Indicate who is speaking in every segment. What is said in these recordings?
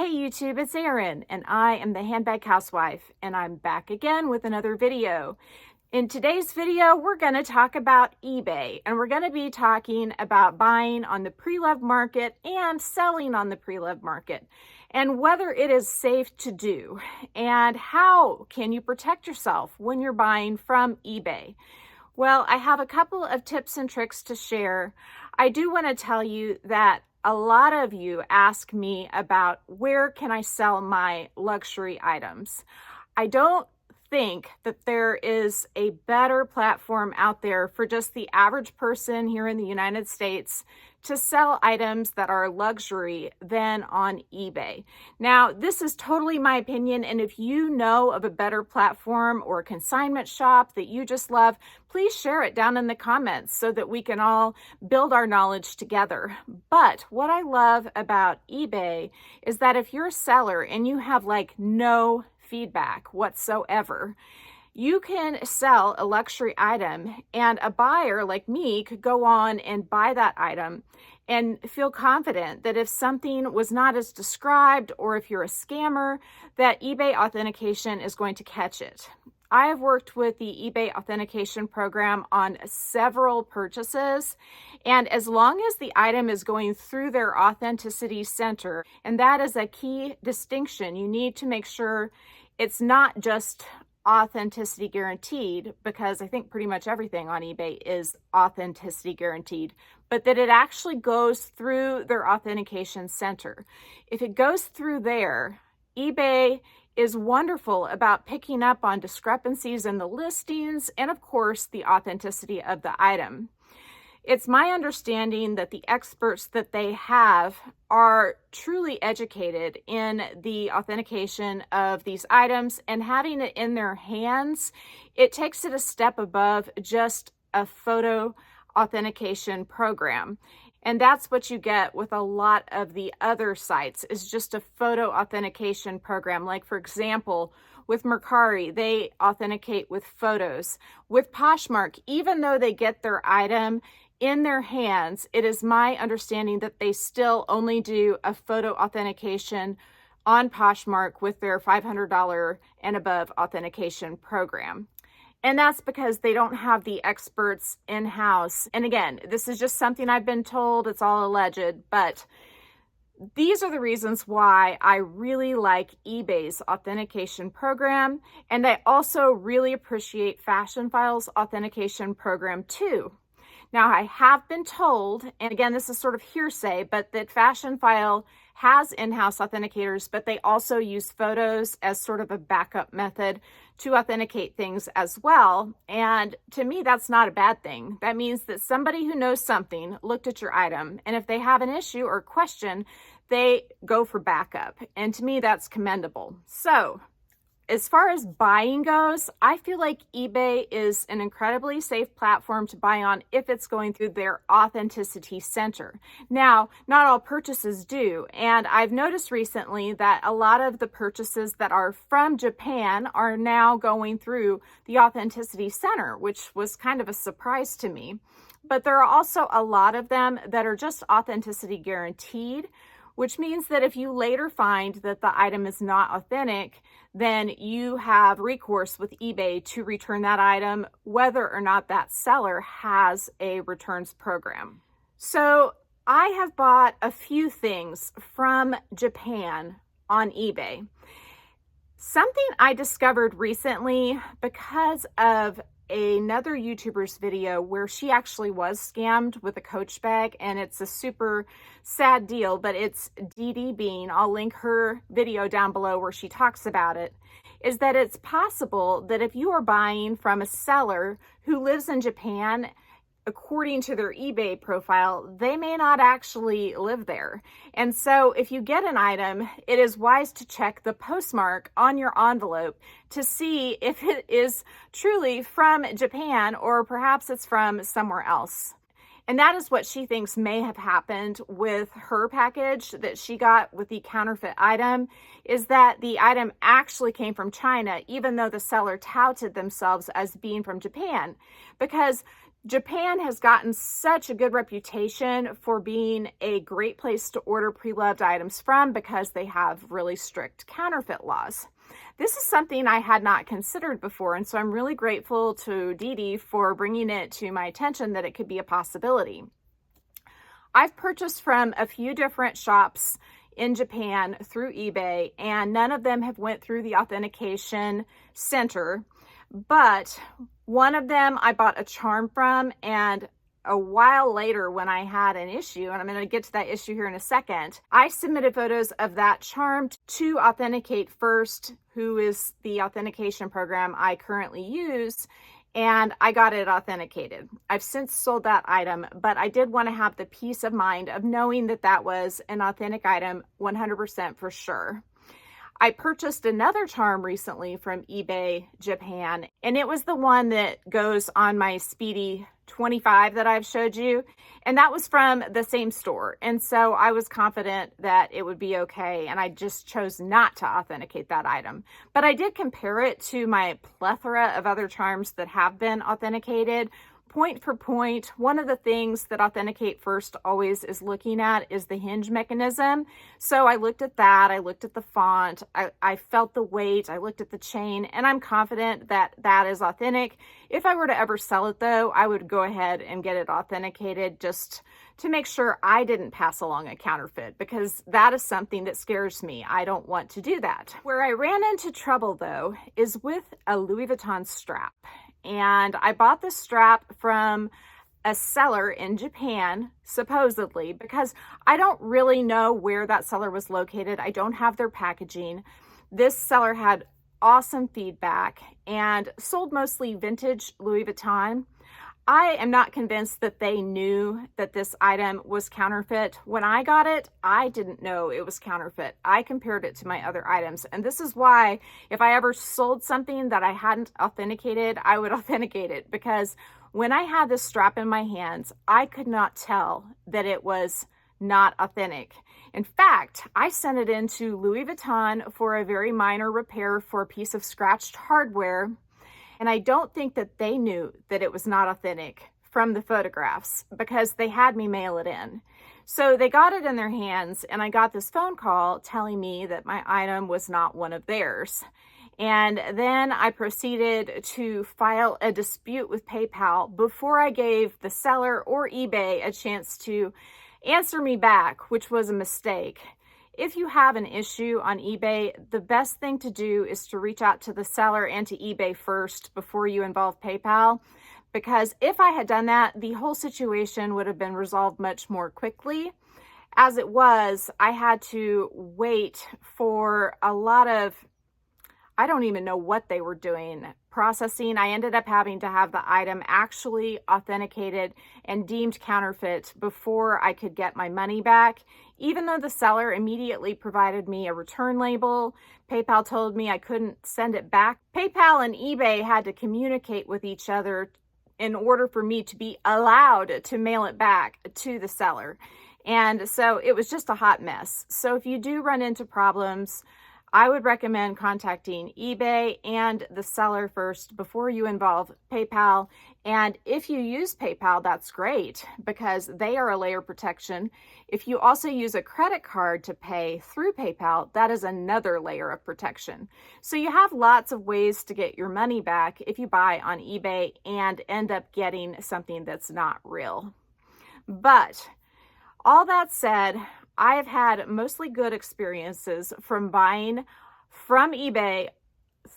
Speaker 1: Hey YouTube, it's Erin, and I am the Handbag Housewife, and I'm back again with another video. In today's video, we're going to talk about eBay, and we're going to be talking about buying on the pre-loved market and selling on the pre-loved market, and whether it is safe to do, and how can you protect yourself when you're buying from eBay. Well, I have a couple of tips and tricks to share. I do want to tell you that a lot of you ask me about where can I sell my luxury items. I don't think that there is a better platform out there for just the average person here in the United States to sell items that are luxury than on eBay. Now, this is totally my opinion, and if you know of a better platform or consignment shop that you just love, please share it down in the comments so that we can all build our knowledge together. But what I love about eBay is that if you're a seller and you have like no feedback whatsoever, you can sell a luxury item and a buyer like me could go on and buy that item and feel confident that if something was not as described or if you're a scammer, that eBay Authentication is going to catch it. I have worked with the eBay Authentication program on several purchases, and as long as the item is going through their authenticity center, and that is a key distinction, you need to make sure it's not just authenticity guaranteed, because I think pretty much everything on eBay is authenticity guaranteed, but that it actually goes through their authentication center. If it goes through there, eBay is wonderful about picking up on discrepancies in the listings and of course the authenticity of the item. It's my understanding that the experts that they have are truly educated in the authentication of these items, and having it in their hands, it takes it a step above just a photo authentication program. And that's what you get with a lot of the other sites, is just a photo authentication program. Like for example, with Mercari, they authenticate with photos. With Poshmark, even though they get their item in their hands, it is my understanding that they still only do a photo authentication on Poshmark with their $500 and above authentication program. And that's because they don't have the experts in-house. And again, this is just something I've been told, it's all alleged, but these are the reasons why I really like eBay's authentication program. And I also really appreciate Fashionphile's authentication program too. Now, I have been told, and again, this is sort of hearsay, but that Fashionphile has in-house authenticators, but they also use photos as sort of a backup method to authenticate things as well. And to me, that's not a bad thing. That means that somebody who knows something looked at your item, and if they have an issue or question, they go for backup. And to me, that's commendable. So, as far as buying goes, I feel like eBay is an incredibly safe platform to buy on if it's going through their authenticity center. Now, not all purchases do, and I've noticed recently that a lot of the purchases that are from Japan are now going through the authenticity center, which was kind of a surprise to me. But there are also a lot of them that are just authenticity guaranteed, which means that if you later find that the item is not authentic, then you have recourse with eBay to return that item, whether or not that seller has a returns program. So I have bought a few things from Japan on eBay. Something I discovered recently because of another YouTuber's video where she actually was scammed with a Coach bag, and it's a super sad deal, but it's DD Bean. I'll link her video down below where she talks about it, is that it's possible that if you are buying from a seller who lives in Japan, according to their eBay profile, they may not actually live there. And so if you get an item, it is wise to check the postmark on your envelope to see if it is truly from Japan or perhaps it's from somewhere else. And that is what she thinks may have happened with her package that she got with the counterfeit item, is that the item actually came from China, even though the seller touted themselves as being from Japan. Because Japan has gotten such a good reputation for being a great place to order pre-loved items from because they have really strict counterfeit laws. This is something I had not considered before, and so I'm really grateful to Dee Dee for bringing it to my attention that it could be a possibility. I've purchased from a few different shops in Japan through eBay, and none of them have went through the authentication center, but one of them I bought a charm from, and a while later when I had an issue, and I'm going to get to that issue here in a second, I submitted photos of that charm to Authenticate First, who is the authentication program I currently use, and I got it authenticated. I've since sold that item, but I did want to have the peace of mind of knowing that that was an authentic item 100% for sure. I purchased another charm recently from eBay Japan, and it was the one that goes on my Speedy 25 that I've showed you, and that was from the same store. And so I was confident that it would be okay, and I just chose not to authenticate that item. But I did compare it to my plethora of other charms that have been authenticated. Point for point, one of the things that Authenticate First always is looking at is the hinge mechanism. So I looked at that, I looked at the font, I felt the weight, I looked at the chain, and I'm confident that that is authentic. If I were to ever sell it though, I would go ahead and get it authenticated just to make sure I didn't pass along a counterfeit, because that is something that scares me. I don't want to do that. Where I ran into trouble though is with a Louis Vuitton strap. And I bought this strap from a seller in Japan, supposedly, because I don't really know where that seller was located. I don't have their packaging. This seller had awesome feedback and sold mostly vintage Louis Vuitton. I am not convinced that they knew that this item was counterfeit. When I got it, I didn't know it was counterfeit. I compared it to my other items. And this is why if I ever sold something that I hadn't authenticated, I would authenticate it, because when I had this strap in my hands, I could not tell that it was not authentic. In fact, I sent it into Louis Vuitton for a very minor repair for a piece of scratched hardware. And I don't think that they knew that it was not authentic from the photographs, because they had me mail it in. So they got it in their hands, and I got this phone call telling me that my item was not one of theirs. And then I proceeded to file a dispute with PayPal before I gave the seller or eBay a chance to answer me back, which was a mistake. If you have an issue on eBay, the best thing to do is to reach out to the seller and to eBay first before you involve PayPal, because if I had done that, the whole situation would have been resolved much more quickly. As it was, I had to wait for a lot of, I don't even know what they were doing, processing. I ended up having to have the item actually authenticated and deemed counterfeit before I could get my money back. Even though the seller immediately provided me a return label, PayPal told me I couldn't send it back. PayPal and eBay had to communicate with each other in order for me to be allowed to mail it back to the seller. And so it was just a hot mess. So if you do run into problems, I would recommend contacting eBay and the seller first before you involve PayPal. And if you use PayPal, that's great, because they are a layer of protection. If you also use a credit card to pay through PayPal, that is another layer of protection. So you have lots of ways to get your money back if you buy on eBay and end up getting something that's not real. But all that said, I have had mostly good experiences from buying from eBay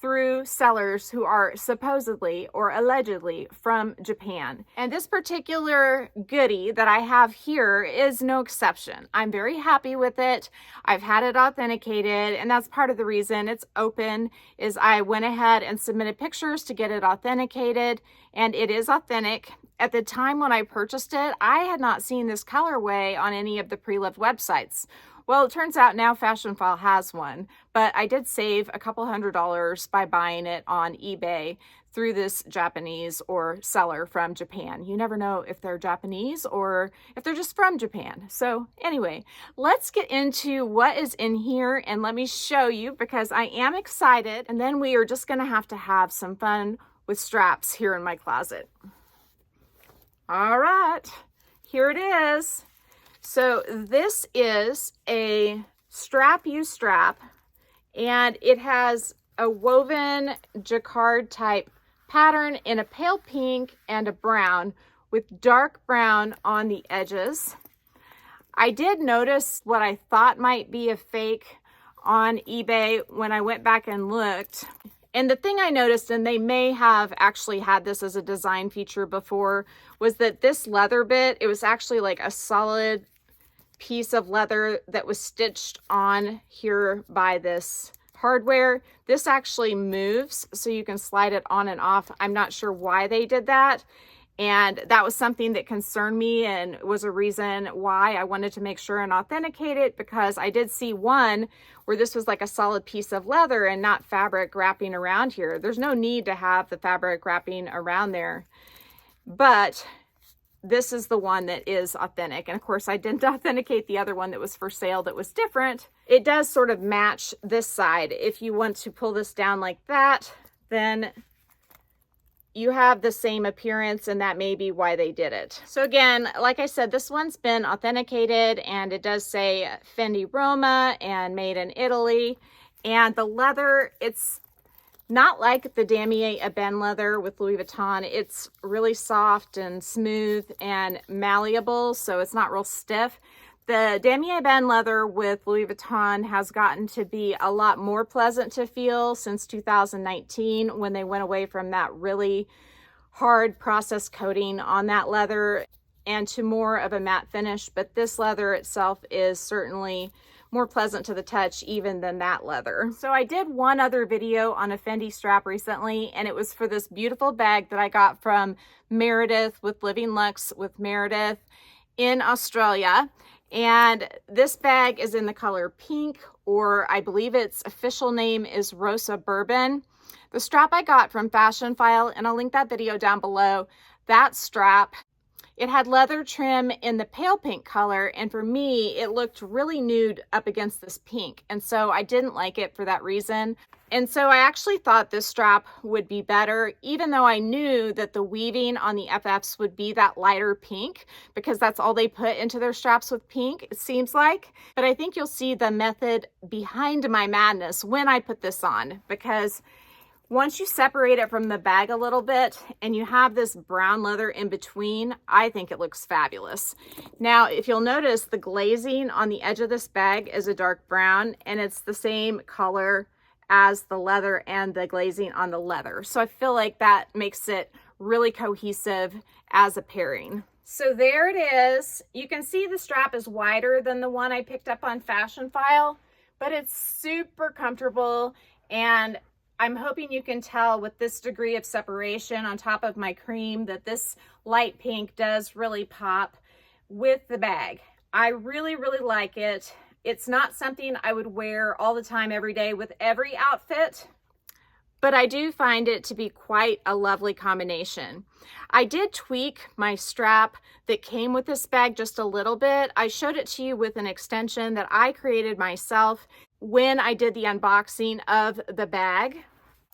Speaker 1: through sellers who are supposedly or allegedly from Japan. And this particular goodie that I have here is no exception. I'm very happy with it. I've had it authenticated, and that's part of the reason it's open is I went ahead and submitted pictures to get it authenticated, and it is authentic. At the time when I purchased it, I had not seen this colorway on any of the pre-loved websites. Well, it turns out now Fashionphile has one, but I did save a couple $100 by buying it on eBay through this Japanese or seller from Japan. You never know if they're Japanese or if they're just from Japan. So anyway, let's get into what is in here and let me show you, because I am excited, and then we are just gonna have to have some fun with straps here in my closet. All right, here it is. So this is a strap U strap, and it has a woven jacquard type pattern in a pale pink and a brown with dark brown on the edges. I did notice what I thought might be a fake on eBay when I went back and looked. And the thing I noticed, and they may have actually had this as a design feature before, was that this leather bit, it was actually like a solid piece of leather that was stitched on here by this hardware. This actually moves, so you can slide it on and off. I'm not sure why they did that. And that was something that concerned me and was a reason why I wanted to make sure and authenticate it, because I did see one where this was like a solid piece of leather and not fabric wrapping around here. There's no need to have the fabric wrapping around there. But this is the one that is authentic. And of course, I didn't authenticate the other one that was for sale that was different. It does sort of match this side. If you want to pull this down like that, then you have the same appearance, and that may be why they did it. So again, like I said, this one's been authenticated, and it does say Fendi Roma and made in Italy. And the leather, it's not like the Damier Ebene leather with Louis Vuitton. It's really soft and smooth and malleable, so it's not real stiff. The Damier Ebene leather with Louis Vuitton has gotten to be a lot more pleasant to feel since 2019, when they went away from that really hard process coating on that leather and to more of a matte finish. But this leather itself is certainly more pleasant to the touch even than that leather. So I did one other video on a Fendi strap recently, and it was for this beautiful bag that I got from Meredith with Living Lux with Meredith in Australia. And this bag is in the color pink, or I believe its official name is Rosa Bourbon. The strap I got from Fashionphile, and I'll link that video down below. That strap, it had leather trim in the pale pink color, and for me, it looked really nude up against this pink. And so I didn't like it for that reason. And so I actually thought this strap would be better, even though I knew that the weaving on the FFs would be that lighter pink, because that's all they put into their straps with pink, it seems like. But I think you'll see the method behind my madness when I put this on, because once you separate it from the bag a little bit and you have this brown leather in between, I think it looks fabulous. Now, if you'll notice, the glazing on the edge of this bag is a dark brown, and it's the same color as the leather and the glazing on the leather. So I feel like that makes it really cohesive as a pairing. So there it is. You can see the strap is wider than the one I picked up on Fashionphile, but it's super comfortable, and I'm hoping you can tell with this degree of separation on top of my cream that this light pink does really pop with the bag. I really, really like it. It's not something I would wear all the time every day with every outfit, but I do find it to be quite a lovely combination. I did tweak my strap that came with this bag just a little bit. I showed it to you with an extension that I created myself when I did the unboxing of the bag.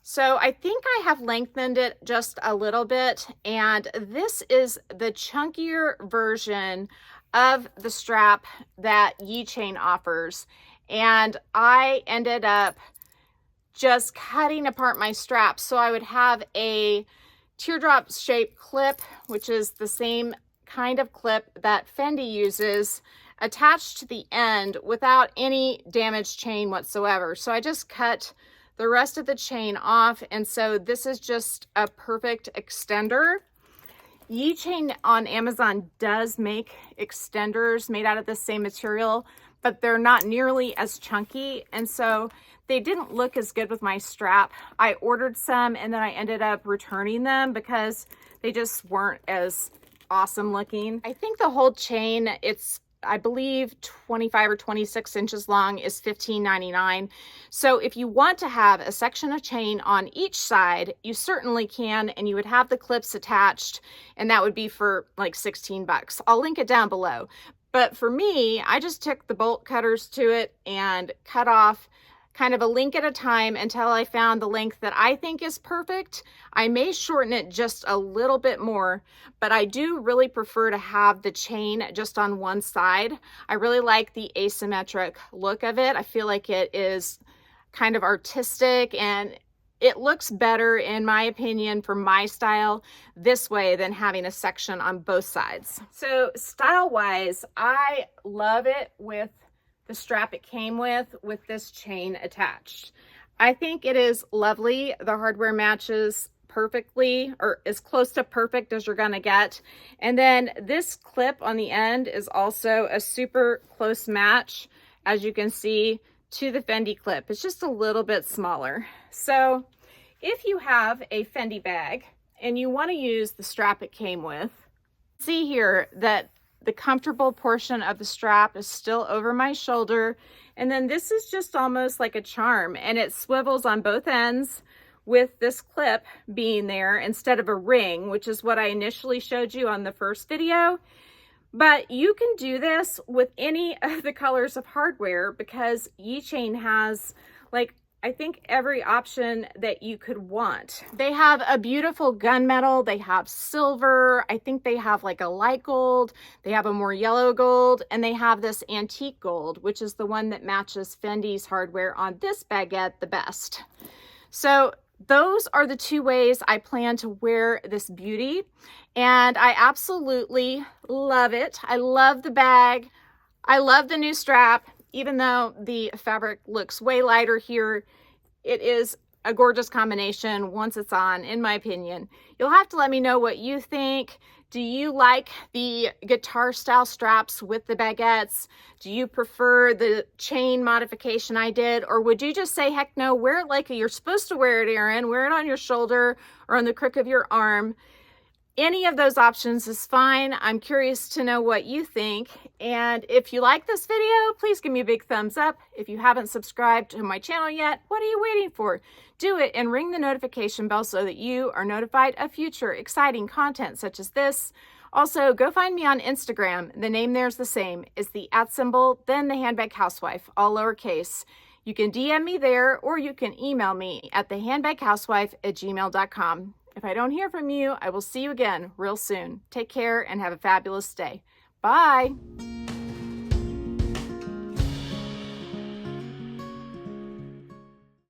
Speaker 1: So I think I have lengthened it just a little bit, and this is the chunkier version of the strap that YeChain offers. And I ended up just cutting apart my strap so I would have a teardrop shaped clip, which is the same kind of clip that Fendi uses, attached to the end without any damaged chain whatsoever. So I just cut the rest of the chain off, and so this is just a perfect extender. YeChain on Amazon does make extenders made out of the same material, but they're not nearly as chunky, and so they didn't look as good with my strap. I ordered some, and then I ended up returning them because they just weren't as awesome looking. I think the whole chain, it's I believe 25 or 26 inches long, is $15.99. So if you want to have a section of chain on each side, you certainly can, and you would have the clips attached, and that would be for like 16 bucks. I'll link it down below. But for me, I just took the bolt cutters to it and cut off kind of a link at a time until I found the length that I think is perfect. I may shorten it just a little bit more, but I do really prefer to have the chain just on one side. I really like the asymmetric look of it. I feel like it is kind of artistic, and it looks better, in my opinion, for my style this way than having a section on both sides. So style-wise, I love it with the strap it came with this chain attached. I think it is lovely. The hardware matches perfectly, or as close to perfect as you're gonna get. And then this clip on the end is also a super close match, as you can see, to the Fendi clip. It's just a little bit smaller. So if you have a Fendi bag and you want to use the strap it came with, see here that the comfortable portion of the strap is still over my shoulder, and then this is just almost like a charm, and it swivels on both ends with this clip being there instead of a ring, which is what I initially showed you on the first video. But you can do this with any of the colors of hardware, because Yechain has, like, I think every option that you could want. They have a beautiful gunmetal, they have silver, I think they have like a light gold, they have a more yellow gold, and they have this antique gold, which is the one that matches Fendi's hardware on this baguette the best. So those are the two ways I plan to wear this beauty, and I absolutely love it. I love the bag. I love the new strap. Even though the fabric looks way lighter here, it is a gorgeous combination once it's on, in my opinion. You'll have to let me know what you think. Do you like the guitar style straps with the baguettes? Do you prefer the chain modification I did? Or would you just say, heck no, wear it like you're supposed to wear it, Erin. Wear it on your shoulder or on the crook of your arm. Any of those options is fine. I'm curious to know what you think. And if you like this video, please give me a big thumbs up. If you haven't subscribed to my channel yet, what are you waiting for? Do it and ring the notification bell so that you are notified of future exciting content such as this. Also, go find me on Instagram. The name there is the same. It's the @ then the handbag housewife, all lowercase. You can DM me there, or you can email me at thehandbaghousewife@gmail.com. If I don't hear from you, I will see you again real soon. Take care and have a fabulous day. Bye.